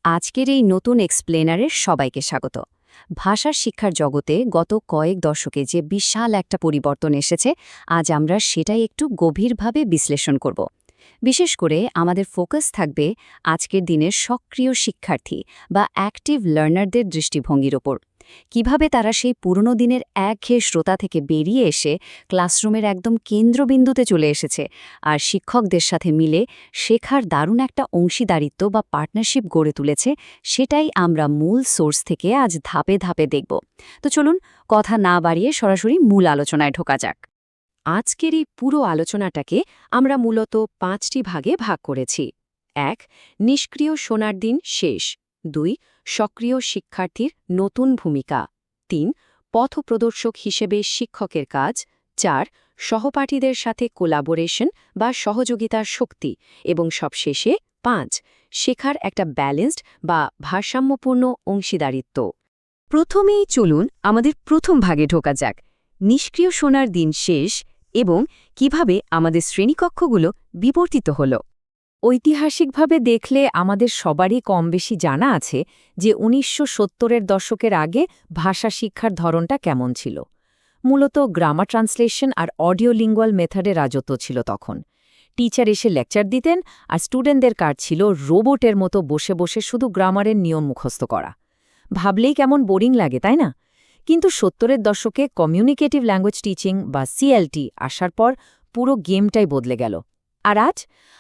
আজকের এই নতুন এক্সপ্লেনারের সবাইকে স্বাগত। ভাষার শিক্ষার জগতে গত কয়েক দশকে যে বিশাল একটা পরিবর্তন এসেছে, আজ আমরা সেটাই একটু গভীরভাবে বিশ্লেষণ করব। বিশেষ করে আমাদের ফোকাস থাকবে আজকের দিনের সক্রিয় শিক্ষার্থী বা অ্যাক্টিভ লার্নারদের দৃষ্টিভঙ্গির ওপর। কিভাবে তারা সেই পুরনো দিনের একঘেয়ে শ্রোতা থেকে বেরিয়ে এসে ক্লাসরুমের একদম কেন্দ্রবিন্দুতে চলে এসেছে, আর শিক্ষকদের সাথে মিলে শেখার দারুণ একটা অংশীদারিত্ব বা পার্টনারশিপ গড়ে তুলেছে, সেটাই আমরা মূল সোর্স থেকে আজ ধাপে ধাপে দেখব। তো চলুন, কথা না বাড়িয়ে সরাসরি মূল আলোচনায় ঢোকা যাক। আজকের এই পুরো আলোচনাটাকে আমরা মূলত 5টি ভাগে ভাগ করেছি। 1. নিষ্ক্রিয় শোনার দিন শেষ। 2. সক্রিয় শিক্ষার্থীর নতুন ভূমিকা। 3. পথপ্রদর্শক হিসেবে শিক্ষকের কাজ। 4. সহপাঠীদের সাথে কোলাবোরেশন বা সহযোগিতার শক্তি। এবং সবশেষে 5. শেখার একটা ব্যালেন্সড বা ভারসাম্যপূর্ণ অংশীদারিত্ব। প্রথমেই চলুন আমাদের প্রথম ভাগে ঢোকা যাক, নিষ্ক্রিয় শোনার দিন শেষ এবং কিভাবে আমাদের শ্রেণীকক্ষগুলো বিবর্তিত হল। ঐতিহাসিকভাবে দেখলে আমাদের সবারই কম বেশি জানা আছে যে ১৯৭০-এর দশকের আগে ভাষা শিক্ষার ধরনটা কেমন ছিল। মূলত গ্রামার ট্রান্সলেশন আর অডিও লিঙ্গুয়াল মেথডে রাজত্ব ছিল তখন। টিচার এসে লেকচার দিতেন আর স্টুডেন্টদের কাজ ছিল রোবটের মতো বসে বসে শুধু গ্রামারের নিয়ম মুখস্থ করা। ভাবলেই কেমন বোরিং লাগে, তাই না? কিন্তু ৭০-এর দশকে কমিউনিকেটিভ ল্যাঙ্গুয়েজ টিচিং বা সিএলটি আসার পর পুরো গেমটাই বদলে গেল। আর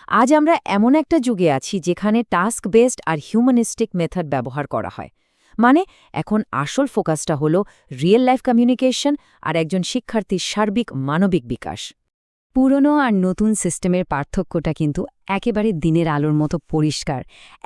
আজ আমরা এমন একটা যুগে আছি যেখানে টাস্ক বেসড আর হিউম্যানিস্টিক মেথড ব্যবহার করা হয়। মানে এখন আসল ফোকাসটা হলো রিয়েল লাইফ কমিউনিকেশন আর একজন শিক্ষার্থীর সার্বিক মানবিক বিকাশ। পুরনো আর নতুন সিস্টেমের পার্থক্যটা কিন্তু একেবারে দিনের আলোর মতো পরিষ্কার।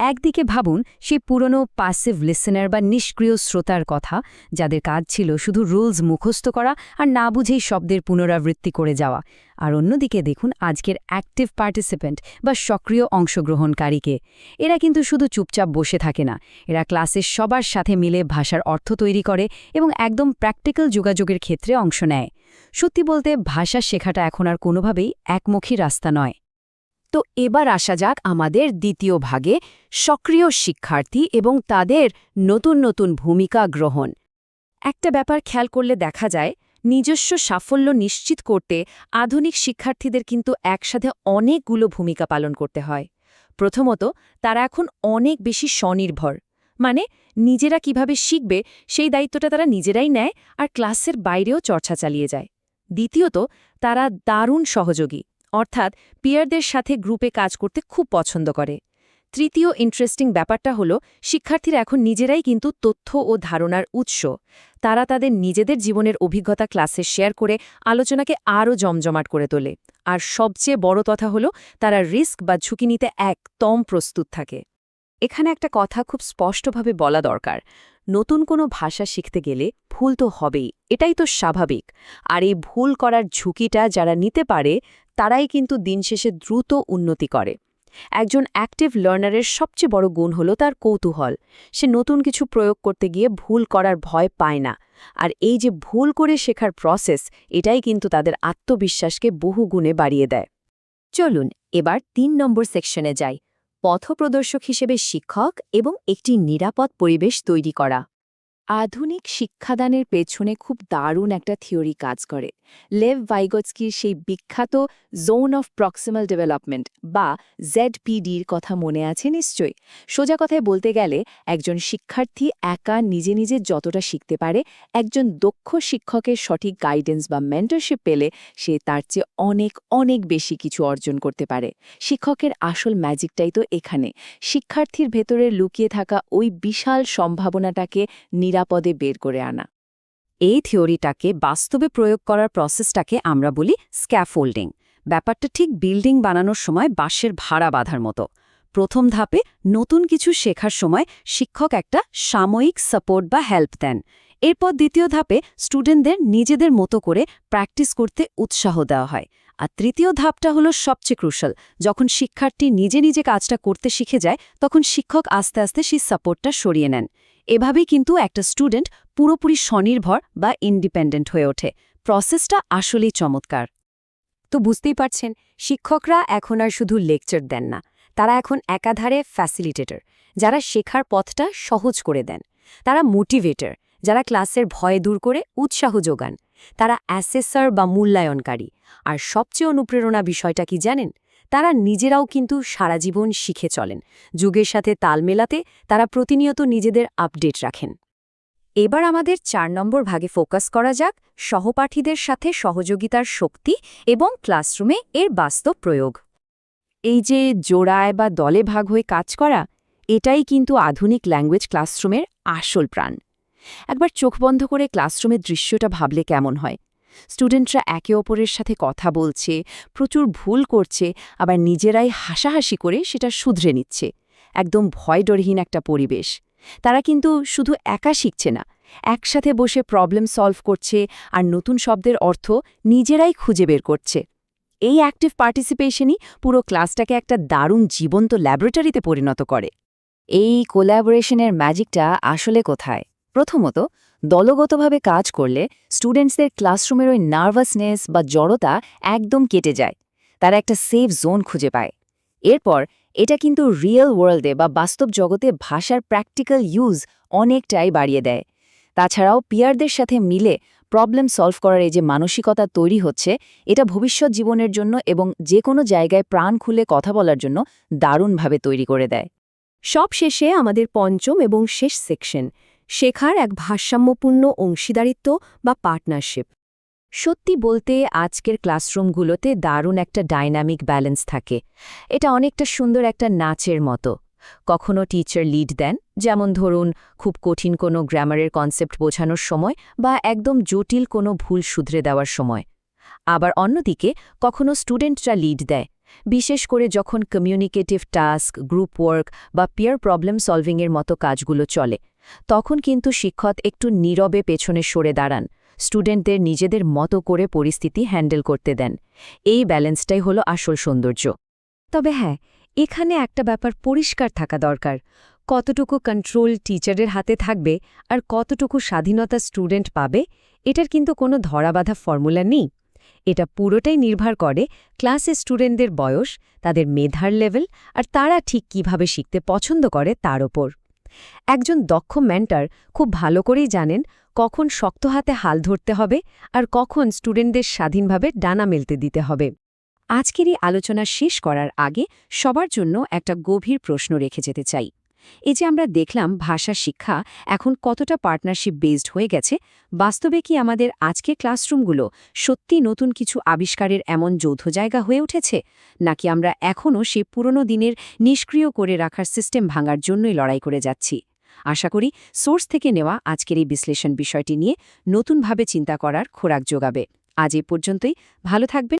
একদিকে ভাবুন সেই পুরনো প্যাসিভ লিসেনার বা নিষ্ক্রিয় শ্রোতার কথা, যাদের কাজ ছিল শুধু রুলস মুখস্থ করা আর না বুঝেই শব্দের পুনরাবৃত্তি করে যাওয়া। আর অন্যদিকে দেখুন আজকের অ্যাক্টিভ পার্টিসিপেন্ট বা সক্রিয় অংশগ্রহণকারীকে। এরা কিন্তু শুধু চুপচাপ বসে থাকে না, এরা ক্লাসের সবার সাথে মিলে ভাষার অর্থ তৈরি করে এবং একদম প্র্যাকটিক্যাল যোগাযোগের ক্ষেত্রে অংশ নেয়। সত্যি বলতে ভাষা শেখাটা এখন আর কোনোভাবেই একমুখী রাস্তা নয়। তো এবার আসা যাক আমাদের দ্বিতীয় ভাগে, সক্রিয় শিক্ষার্থী এবং তাদের নতুন নতুন ভূমিকা গ্রহণ। একটা ব্যাপার খেয়াল করলে দেখা যায়, নিজস্ব সাফল্য নিশ্চিত করতে আধুনিক শিক্ষার্থীদের কিন্তু একসাথে অনেকগুলো ভূমিকা পালন করতে হয়। প্রথমত, তারা এখন অনেক বেশি স্বনির্ভর। মানে নিজেরা কিভাবে শিখবে সেই দায়িত্বটা তারা নিজেরাই নেয় আর ক্লাসের বাইরেও চর্চা চালিয়ে যায়। দ্বিতীয়ত, তারা দারুণ সহযোগী, অর্থাৎ পিয়ারদের সাথে গ্রুপে কাজ করতে খুব পছন্দ করে। তৃতীয় ইন্টারেস্টিং ব্যাপারটা হলো, শিক্ষার্থীরা এখন নিজেরাই কিন্তু তথ্য ও ধারণার উৎস। তারা তাদের নিজেদের জীবনের অভিজ্ঞতা ক্লাসে শেয়ার করে আলোচনাকে আরও জমজমাট করে তোলে। আর সবচেয়ে বড় কথা হলো, তারা রিস্ক বা ঝুঁকি নিতে একদম প্রস্তুত থাকে। এখানে একটা কথা খুব স্পষ্টভাবে বলা দরকার, নতুন কোনো ভাষা শিখতে গেলে ভুল তো হবেই, এটাই তো স্বাভাবিক। আর এই ভুল করার ঝুঁকিটা যারা নিতে পারে, তারাই কিন্তু দিন শেষে দ্রুত উন্নতি করে। একজন অ্যাক্টিভ লার্নারের সবচেয়ে বড় গুণ হলো তার কৌতূহল। সে নতুন কিছু প্রয়োগ করতে গিয়ে ভুল করার ভয় পায় না। আর এই যে ভুল করে শেখার প্রসেস, এটাই কিন্তু তাদের আত্মবিশ্বাসকে বহু গুণে বাড়িয়ে দেয়। চলুন এবার ৩ নম্বর সেকশনে যাই, পথপ্রদর্শক হিসেবে শিক্ষক এবং একটি নিরাপদ পরিবেশ তৈরি করা। আধুনিক শিক্ষাদানের পেছনে খুব দারুণ একটা থিওরি কাজ করে। লেভ ভাইগৎস্কির সেই বিখ্যাত জোন অফ প্রক্সিমাল ডেভেলপমেন্ট বা ZPDর কথা মনে আছে নিশ্চয়ই। সোজা কথায় বলতে গেলে, একজন শিক্ষার্থী একা নিজে নিজে যতটা শিখতে পারে, একজন দক্ষ শিক্ষকের সঠিক গাইডেন্স বা মেন্টরশিপ পেলে সে তার চেয়ে অনেক অনেক বেশি কিছু অর্জন করতে পারে। শিক্ষকের আসল ম্যাজিকটাই তো এখানে, শিক্ষার্থীর ভেতরে লুকিয়ে থাকা ওই বিশাল সম্ভাবনাটাকে নিরাপদে বের করে আনা। এই থিওরিটাকে বাস্তবে প্রয়োগ করার প্রসেসটাকে আমরা বলি স্ক্যাফোল্ডিং। ব্যাপারটা ঠিক বিল্ডিং বানানোর সময় বাঁশের ভাড়া বাঁধার মতো। প্রথম ধাপে নতুন কিছু শেখার সময় শিক্ষক একটা সাময়িক সাপোর্ট বা হেল্প দেন। এরপর দ্বিতীয় ধাপে স্টুডেন্টদের নিজেদের মতো করে প্র্যাকটিস করতে উৎসাহ দেওয়া হয়। আর তৃতীয় ধাপটা হলো সবচেয়ে ক্রুশাল, যখন শিক্ষার্থী নিজে নিজে কাজটা করতে শিখে যায়, তখন শিক্ষক আস্তে আস্তে সেই সাপোর্টটা সরিয়ে নেন। এভাবেই কিন্তু একটা স্টুডেন্ট পুরোপুরি স্বনির্ভর বা ইন্ডিপেন্ডেন্ট হয়ে ওঠে। প্রসেসটা আসলেই চমৎকার। তো বুঝতেই পারছেন, শিক্ষকরা এখন আর শুধু লেকচার দেন না, তারা এখন একাধারে ফ্যাসিলিটেটর। যারা শেখার পথটা সহজ করে দেন। তারা মোটিভেটর, যারা ক্লাসের ভয় দূর করে উৎসাহ যোগান। তারা অ্যাসেসর বা মূল্যায়নকারী। আর সবচেয়ে অনুপ্রেরণা বিষয়টা কি জানেন? তারা নিজেরাও কিন্তু সারা জীবন শিখে চলেন। যুগের সাথে তাল মেলাতে তারা প্রতিনিয়ত নিজেদের আপডেট রাখেন। এবার আমাদের ৪ নম্বর ভাগে ফোকাস করা যাক সহপাঠীদের সাথে সহযোগিতার শক্তি এবং ক্লাসরুমে এর বাস্তব প্রয়োগ। এই যে জোড়ায় বা দলে ভাগ হয়ে কাজ করা, এটাই কিন্তু আধুনিক ল্যাঙ্গুয়েজ ক্লাসরুমের আসল প্রাণ। একবার চোখ বন্ধ করে ক্লাসরুমের দৃশ্যটা ভাবলে কেমন হয়? স্টুডেন্টরা একে অপরের সাথে কথা বলছে, প্রচুর ভুল করছে, আবার নিজেরাই হাসাহাসি করে সেটা শুধরে নিচ্ছে। একদম ভয়ডরহীন একটা পরিবেশ। তারা কিন্তু শুধু একা শিখছে না, একসাথে বসে প্রবলেম সলভ করছে আর নতুন শব্দের অর্থ নিজেরাই খুঁজে বের করছে। এই অ্যাক্টিভ পার্টিসিপেশনই পুরো ক্লাসটাকে একটা দারুণ জীবন্ত ল্যাবরেটরিতে পরিণত করে। এই কোল্যাবোরেশনের ম্যাজিকটা আসলে কোথায়? প্রথমত, দলগতভাবে কাজ করলে স্টুডেন্টসদের ক্লাসরুমের ওই নার্ভাসনেস বা জড়তা একদম কেটে যায়। তারা একটা সেফ জোন খুঁজে পায়। এরপর এটা কিন্তু রিয়েল ওয়ার্ল্ডে বা বাস্তব জগতে ভাষার প্র্যাকটিক্যাল ইউজ অনেকটাই বাড়িয়ে দেয়। তাছাড়াও পিয়ারদের সাথে মিলে প্রবলেম সলভ করার এই যে মানসিকতা তৈরি হচ্ছে, এটা ভবিষ্যৎ জীবনের জন্য এবং যে কোনো জায়গায় প্রাণ খুলে কথা বলার জন্য দারুণভাবে তৈরি করে দেয়। সব শেষে আমাদের পঞ্চম এবং শেষ সেকশন, শেখার এক ভারসাম্যপূর্ণ অংশীদারিত্ব বা পার্টনারশিপ। সত্যি বলতে আজকের ক্লাসরুমগুলোতে দারুণ একটা ডাইনামিক ব্যালেন্স থাকে। এটা অনেকটা সুন্দর একটা নাচের মতো। কখনো টিচার লিড দেন, যেমন ধরুন খুব কঠিন কোনো গ্রামারের কনসেপ্ট বোঝানোর সময় বা একদম জটিল কোনো ভুল শুধরে দেওয়ার সময়। আবার অন্যদিকে কখনো স্টুডেন্টরা লিড দেয়, বিশেষ করে যখন কমিউনিকেটিভ টাস্ক, গ্রুপ ওয়ার্ক বা পিয়ার প্রবলেম সলভিংয়ের মতো কাজগুলো চলে। তখন কিন্তু শিক্ষক একটু নীরবে পেছনে সরে দাঁড়ান, স্টুডেন্টদের নিজেদের মতো করে পরিস্থিতি হ্যান্ডেল করতে দেন। এই ব্যালেন্সটাই হলো আসল সৌন্দর্য। তবে হ্যাঁ, এখানে একটা ব্যাপার পরিষ্কার থাকা দরকার। কতটুকু কন্ট্রোল টিচারের হাতে থাকবে আর কতটুকু স্বাধীনতা স্টুডেন্ট পাবে, এটার কিন্তু কোনো ধরাবাঁধা ফর্মুলা নেই। এটা পুরোটাই নির্ভর করে ক্লাসে স্টুডেন্টদের বয়স, তাদের মেধার লেভেল আর তারা ঠিক কিভাবে শিখতে পছন্দ করে তার ওপর। একজন দক্ষ মেন্টর খুব ভালো করেই জানেন কখন শক্ত হাতে হাল ধরতে হবে আর কখন স্টুডেন্টদের স্বাধীনভাবে ডানা মেলতে দিতে হবে। আজকের এই আলোচনা শেষ করার আগে সবার জন্য একটা গভীর প্রশ্ন রেখে যেতে চাই। এই যে আমরা দেখলাম ভাষা শিক্ষা এখন কতটা পার্টনারশিপ বেসড হয়ে গেছে, বাস্তবে কি আমাদের আজকের ক্লাসরুমগুলো সত্যি নতুন কিছু আবিষ্কারের এমন যৌথ জায়গা হয়ে উঠেছে, নাকি আমরা এখনও সেই পুরনো দিনের নিষ্ক্রিয় করে রাখার সিস্টেম ভাঙার জন্যই লড়াই করে যাচ্ছি? আশা করি সোর্স থেকে নেওয়া আজকের এই বিশ্লেষণ বিষয়টি নিয়ে নতুনভাবে চিন্তা করার খোরাক যোগাবে। আজ এই পর্যন্তই। ভালো থাকবেন।